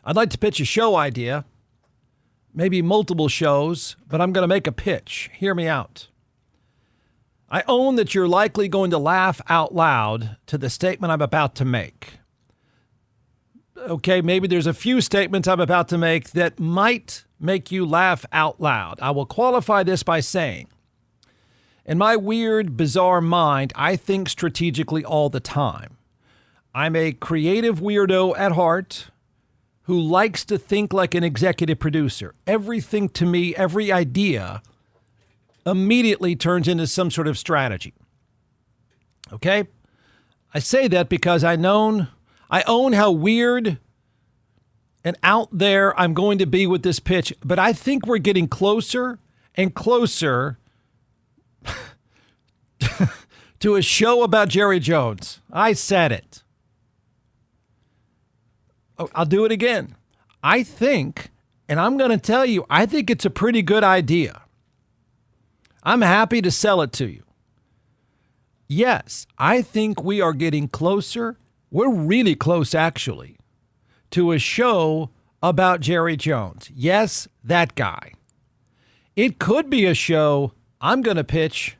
I'd like to pitch a show idea, maybe multiple shows, but I'm going to make a pitch. Hear me out. I own that you're likely going to laugh out loud to the statement I'm about to make. Okay, maybe there's a few statements I'm about to make that might make you laugh out loud. I will qualify this by saying, in my weird, bizarre mind, I think strategically all the time. I'm a creative weirdo at heart who likes to think like an executive producer. Everything to me, every idea immediately turns into some sort of strategy. Okay? I say that because I own how weird and out there I'm going to be with this pitch, but I think we're getting closer and closer to a show about Jerry Jones. I said it. I'll do it again. I think, and I'm going to tell you, I think it's a pretty good idea. I'm happy to sell it to you. Yes, I think we are getting closer. We're really close, actually, to a show about Jerry Jones. Yes, that guy. It could be a show I'm going to pitch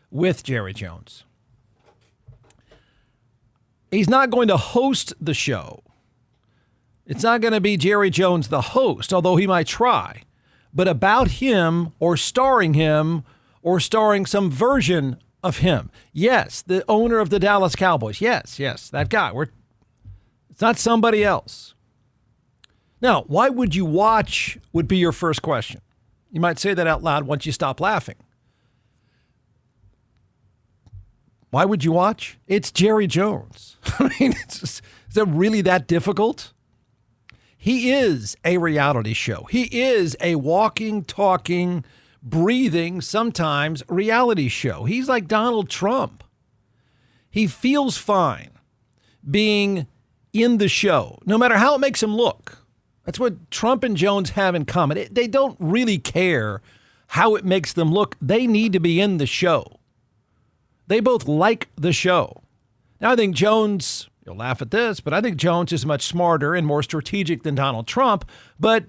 with Jerry Jones. He's not going to host the show. It's not going to be Jerry Jones, the host, although he might try. But about him or starring some version of him. Yes, the owner of the Dallas Cowboys. Yes, that guy. It's not somebody else. Now, why would you watch would be your first question. You might say that out loud once you stop laughing. Why would you watch? It's Jerry Jones. I mean, is it really that difficult? He is a reality show. He is a walking, talking, breathing, sometimes reality show. He's like Donald Trump. He feels fine being in the show, no matter how it makes him look. That's what Trump and Jones have in common. They don't really care how it makes them look. They need to be in the show. They both like the show. Now, I think Jones, you'll laugh at this, but I think Jones is much smarter and more strategic than Donald Trump. But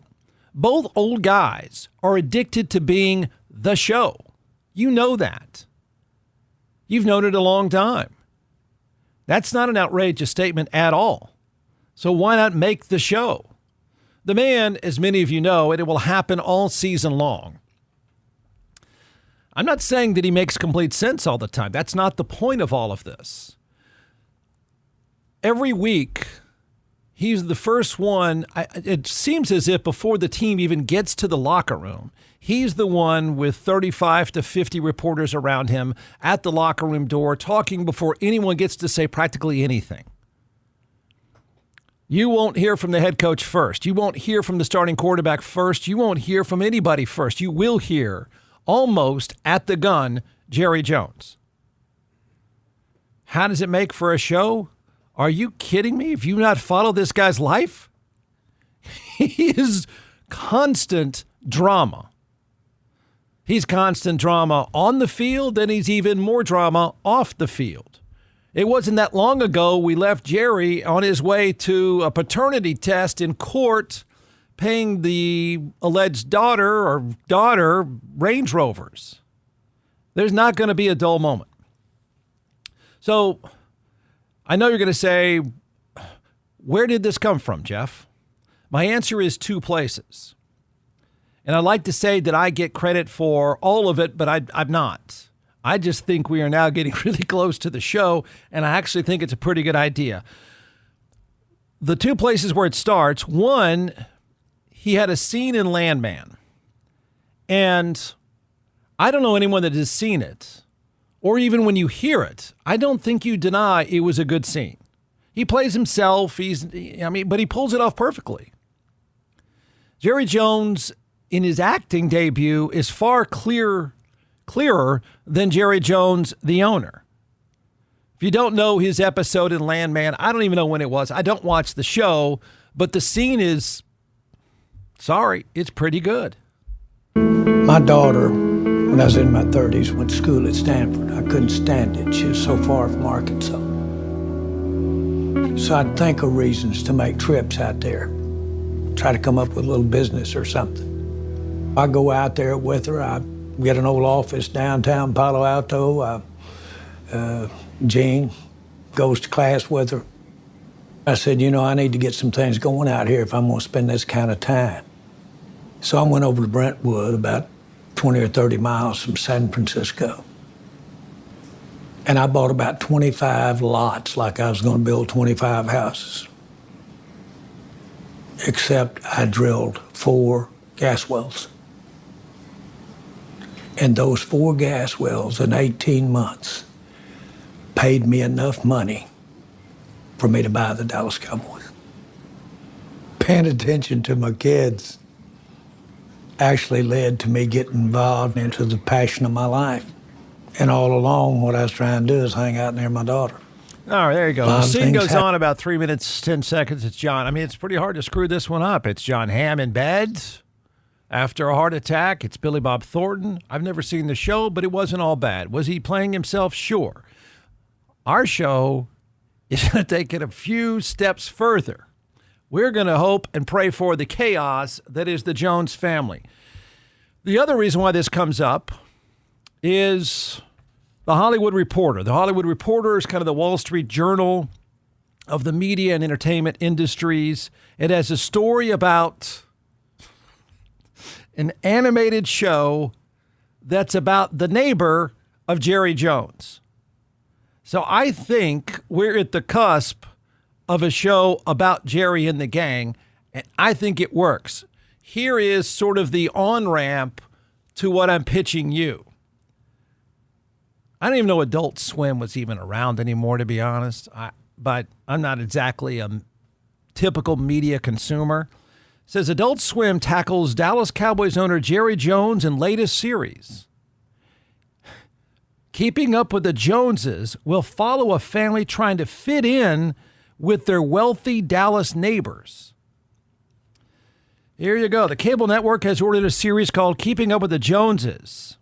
both old guys are addicted to being the show. You know that. You've known it a long time. That's not an outrageous statement at all. So why not make the show? The man, as many of you know, and it will happen all season long. I'm not saying that he makes complete sense all the time. That's not the point of all of this. Every week, he's the first one. It seems as if before the team even gets to the locker room, he's the one with 35 to 50 reporters around him at the locker room door, talking before anyone gets to say practically anything. You won't hear from the head coach first. You won't hear from the starting quarterback first. You won't hear from anybody first. You will hear, almost at the gun, Jerry Jones. How does it make for a show? Are you kidding me? If you not follow this guy's life, he is constant drama. He's constant drama on the field, and he's even more drama off the field. It wasn't that long ago we left Jerry on his way to a paternity test in court, paying the alleged daughter Range Rovers. There's not going to be a dull moment. So I know you're going to say, where did this come from, Jeff? My answer is two places. And I'd like to say that I get credit for all of it, but I'm not. I just think we are now getting really close to the show, and I actually think it's a pretty good idea. The two places where it starts, one, he had a scene in Landman, and I don't know anyone that has seen it, or even when you hear it, I don't think you deny it was a good scene. He plays himself, but he pulls it off perfectly. Jerry Jones, in his acting debut, is far clearer than Jerry Jones, the owner. If you don't know his episode in Landman, I don't even know when it was. I don't watch the show, but the scene is, it's pretty good. My daughter, when I was in my 30s, went to school at Stanford. I couldn't stand it. She was so far from Arkansas. So I'd think of reasons to make trips out there. try to come up with a little business or something. I go out there with her. I get an old office downtown Palo Alto. Jean goes to class with her. I said, I need to get some things going out here if I'm going to spend this kind of time. So I went over to Brentwood, about 20 or 30 miles from San Francisco. And I bought about 25 lots, like I was going to build 25 houses. Except I drilled 4 gas wells. And those 4 gas wells in 18 months paid me enough money for me to buy the Dallas Cowboys. Paying attention to my kids actually led to me getting involved into the passion of my life. And all along, what I was trying to do is hang out near my daughter. All right, there you go. The scene goes on about 3 minutes, 10 seconds. It's John. I mean, it's pretty hard to screw this one up. It's John Hamm in bed after a heart attack. It's Billy Bob Thornton. I've never seen the show, but it wasn't all bad. Was he playing himself? Sure. Our show is going to take it a few steps further. We're going to hope and pray for the chaos that is the Jones family. The other reason why this comes up is the Hollywood Reporter. The Hollywood Reporter is kind of the Wall Street Journal of the media and entertainment industries. It has a story about an animated show that's about the neighbor of Jerry Jones. So I think we're at the cusp of a show about Jerry and the gang, and I think it works. Here is sort of the on-ramp to what I'm pitching you. I don't even know Adult Swim was even around anymore, to be honest, but I'm not exactly a typical media consumer. It says Adult Swim tackles Dallas Cowboys owner Jerry Jones in latest series. Keeping Up with the Joneses will follow a family trying to fit in with their wealthy Dallas neighbors. Here you go. The cable network has ordered a series called Keeping Up with the Joneses.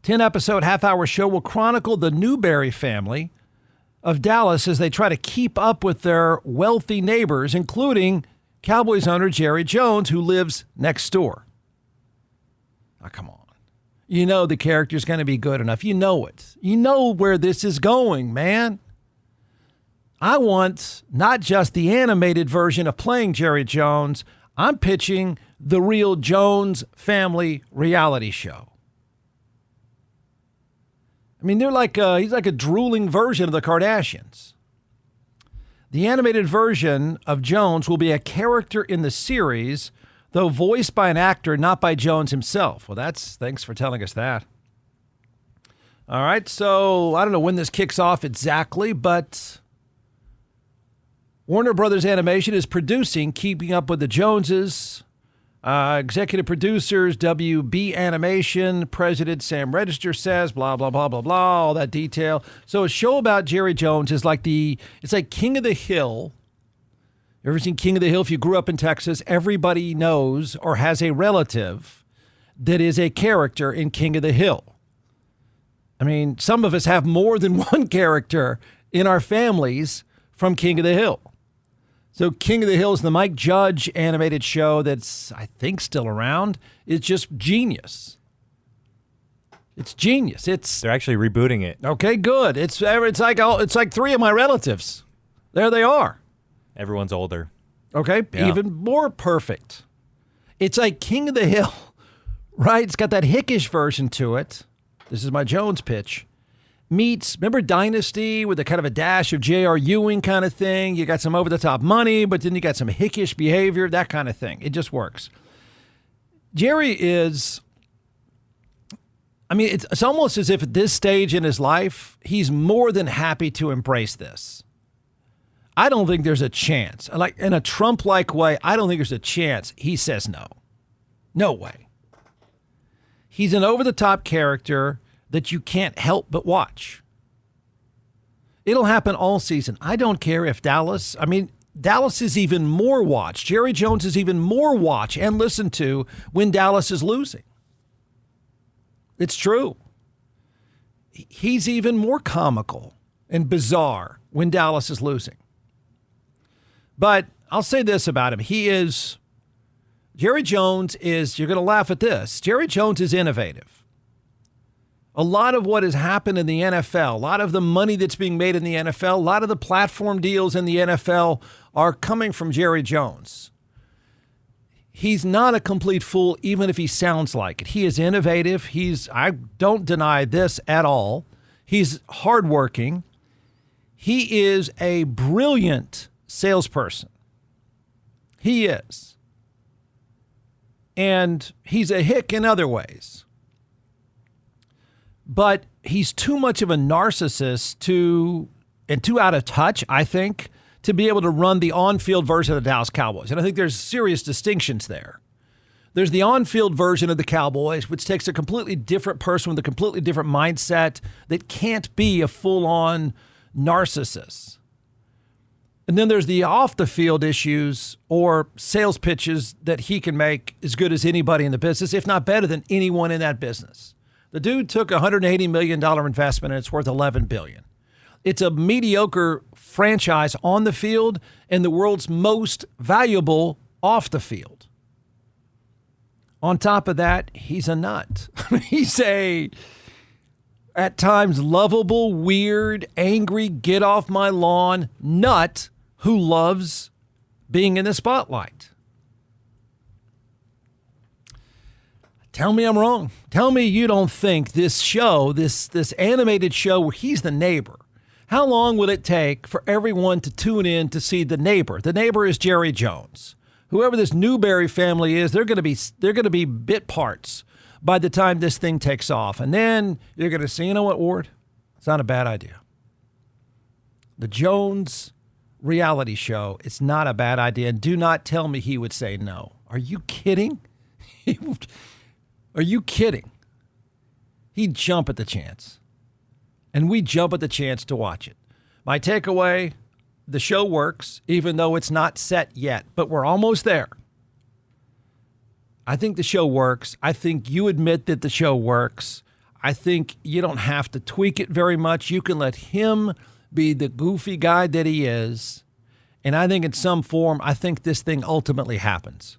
10-episode, half-hour show will chronicle the Newberry family of Dallas as they try to keep up with their wealthy neighbors, including Cowboys owner Jerry Jones, who lives next door. Oh, come on. You know the character's going to be good enough. You know it. You know where this is going, man. I want not just the animated version of playing Jerry Jones. I'm pitching the real Jones family reality show. I mean, he's like a drooling version of the Kardashians. The animated version of Jones will be a character in the series, though voiced by an actor, not by Jones himself. Well, thanks for telling us that. All right, so I don't know when this kicks off exactly, but Warner Brothers Animation is producing Keeping Up with the Joneses. Executive producers, WB Animation, President Sam Register says, blah, blah, blah, blah, blah, all that detail. So a show about Jerry Jones is it's like King of the Hill. You ever seen King of the Hill? If you grew up in Texas, everybody knows or has a relative that is a character in King of the Hill. I mean, some of us have more than one character in our families from King of the Hill. So King of the Hill is the Mike Judge animated show that's, I think, still around. It's just genius. It's genius. They're actually rebooting it. Okay, good. It's like 3 of my relatives. There they are. Everyone's older. Okay, yeah. Even more perfect. It's like King of the Hill, right? It's got that hickish version to it. This is my Jones pitch. Meets, remember Dynasty with a kind of a dash of J.R. Ewing kind of thing? You got some over-the-top money, but then you got some hickish behavior, that kind of thing. It just works. Jerry is, I mean, it's almost as if at this stage in his life, he's more than happy to embrace this. I don't think there's a chance. Like in a Trump-like way, I don't think there's a chance he says no. No way. He's an over-the-top character that you can't help but watch. It'll happen all season. I don't care if Dallas is even more watched. Jerry Jones is even more watched and listened to when Dallas is losing. It's true. He's even more comical and bizarre when Dallas is losing. But I'll say this about him. Jerry Jones is, you're going to laugh at this, Jerry Jones is innovative. A lot of what has happened in the NFL, a lot of the money that's being made in the NFL, a lot of the platform deals in the NFL are coming from Jerry Jones. He's not a complete fool, even if he sounds like it. He is innovative. I don't deny this at all. He's hardworking. He is a brilliant salesperson. He is. And he's a hick in other ways. But he's too much of a narcissist and too out of touch, I think, to be able to run the on-field version of the Dallas Cowboys. And I think there's serious distinctions there. There's the on-field version of the Cowboys, which takes a completely different person with a completely different mindset that can't be a full-on narcissist. And then there's the off-the-field issues or sales pitches that he can make as good as anybody in the business, if not better than anyone in that business. The dude took a $180 million investment and it's worth $11 billion. It's a mediocre franchise on the field and the world's most valuable off the field. On top of that, he's a nut. He's at times, lovable, weird, angry, get off my lawn nut who loves being in the spotlight. Tell me I'm wrong. Tell me you don't think this show, this animated show where he's the neighbor, how long will it take for everyone to tune in to see the neighbor? The neighbor is Jerry Jones. Whoever this Newberry family is, they're going to be bit parts by the time this thing takes off. And then you're going to say, you know what, Ward? It's not a bad idea. The Jones reality show, it's not a bad idea. And do not tell me he would say no. Are you kidding? Are you kidding? He'd jump at the chance. And we jump at the chance to watch it. My takeaway, the show works, even though it's not set yet, but we're almost there. I think the show works. I think you admit that the show works. I think you don't have to tweak it very much. You can let him be the goofy guy that he is. And I think in some form, I think this thing ultimately happens.